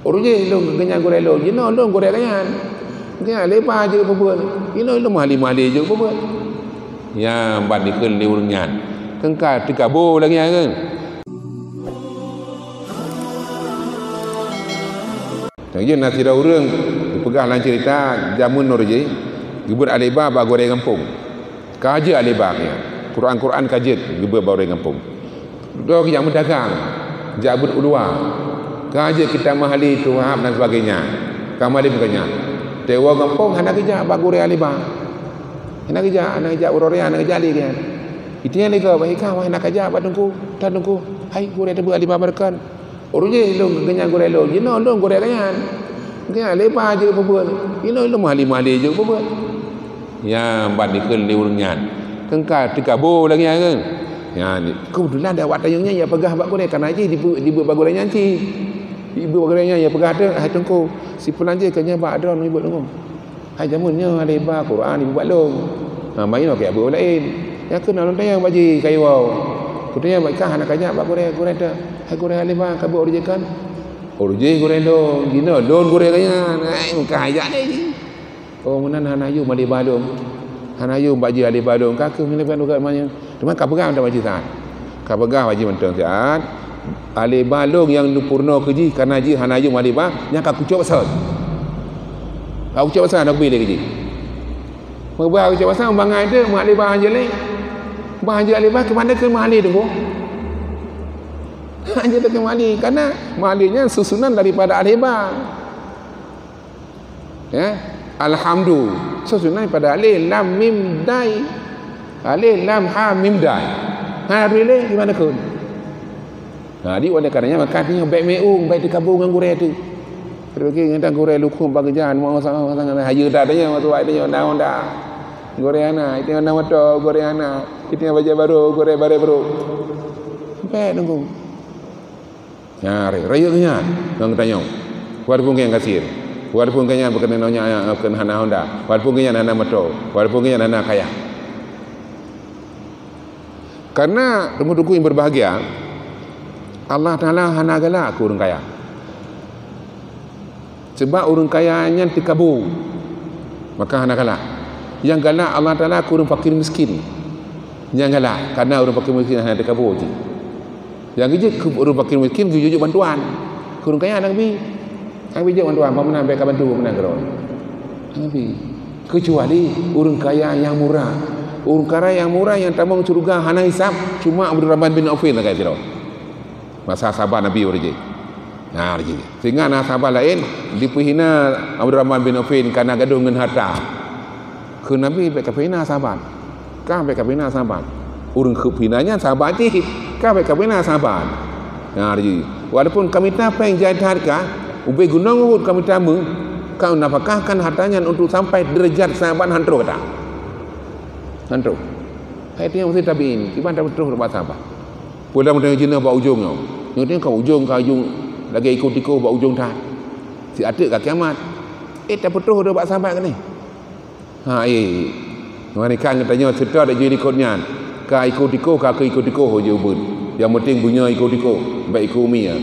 Orang je long kenyang goreng long, je long goreng kenyan. Kenyan lepas je apa buat. Je long mahli-mahli je apa buat. Ya ban dikeun li urang nyan. Kengka tikabo lagi kan. Jadi nasi dah urang dipegang lan cerita jamun nur je. Gebut aleba ba goreng kampung. Kaja aleba ya. Quran kajet gebut goreng kampung. Dok yang mendagang jabut ulua. Kaja kita mahali tuhab dan sebagainya. Kamali bukannya. Tewa kampung hendak kerja ba goreng aleba. Hendak kerja uroria hendak kerja lagi kan. Itinya lagi baik kau hendak kerja ba tunggu, tak tunggu. Hai goreng tebu aleba berkan. Orang je long kenyang goreng long, je long goreng kenyan. Kenyan lepas je apa buat. Je long mahli-mahli je apa buat. Ya ban dikeun li urang nyan. Kengka tikabo lagi kan. Ya ni kebetulan ada awak tayangnya ya pegah bak goreng kan aja dibuat bak goreng nyanci. Ibu bak gorengnya ya pegah ada hai tunggu. Si pulang je kanya bak adron ibu tunggu. Hai jamunnya lebar Quran ibu buat long. Ha main okey abu lain. Ya kena long tayang baji kayu wau. Kutanya baik kah nak kanya bak goreng dah. Hai goreng lebar kabu orang je kan. Orang je goreng dong. Gino don goreng kanya. Ai muka ajak ni. Oh menan hanayu mali balong. Hanayu baji ali balong kakak ni lepas dekat mana. Cuma kau pegang tak baji saat. Kau pegang baji mentang saat. Ali balong yang purno keji karena ji hanayu mali ba yang kau kucuk besar. Kau kucuk besar nak pilih keji. Membah kucuk besar bangai dia mak ali ba je le. Bah je ali ba ke mana ke mali tu. Hanya ke mali karena malinya susunan daripada alibah. Ya, alhamdulillah susunan pada alif lam mim dai. Alif lam ha mim dai. Ha boleh di mana ke? Nah, di oleh karenanya makanya baik meung baik dikabung dengan goreng tu. Pergi ngentang goreng lukum bagian mau sangat hayu dah tanya waktu ada naon dah. Goreng ana, itu ana motor goreng ana. Itu baja baru goreng baru. Sampai nunggu. Ya, raya nya nang tanya. Walaupun yang kasir. Walaupun kanya bukan nonya bukan hana Honda. Walaupun kanya hana motor. Walaupun kanya hana kaya. Karena tunggu-tunggu yang berbahagia, Allah Ta'ala hana galak aku orang kaya. Sebab orang kaya yang dikabur, maka hana galak. Yang galak Allah Ta'ala aku orang fakir miskin. Yang galak karena orang fakir miskin hana dikabur je. Yang kerja orang fakir miskin kerja bantuan. Orang kaya nak pergi. Nak pergi bantuan, apa menang mereka bantu menang kerana. Tapi kecuali orang kaya yang murah. Orang kaya yang murah yang tamang surga hana hisab cuma Abdurrahman bin Auf lah kaya masa sahabat Nabi orang je. Nah, je. Sehingga anak sahabat lain dipihina Abdurrahman bin Auf kerana gaduh dengan harta. Ke Nabi baik kapina sahabat. Kah baik kapina sahabat. Orang kepinanya sahabat je. Kah baik kapina sahabat. Nah, je. Walaupun kami tak apa yang jadi harga, ubai gunung Uhud kami tamu, kau nafkahkan hartanya untuk sampai derajat sahabat hantro kata. Hantro. Hai dia mesti tabiin. Iban tak betul rumah sahabat. Pulang dengan jenis buat ujungnya. Yang kau ujung lagi ikut-ikut buat ujung dah. Si adik kat kiamat. Tak betul dah buat sahabat kan ni. Ha Mari kan tanya cerita dak jadi ikutnya. Ka ikut-ikut ka ikut-ikut je ubun. Yang penting punya ikut-ikut baik ikut umi ya.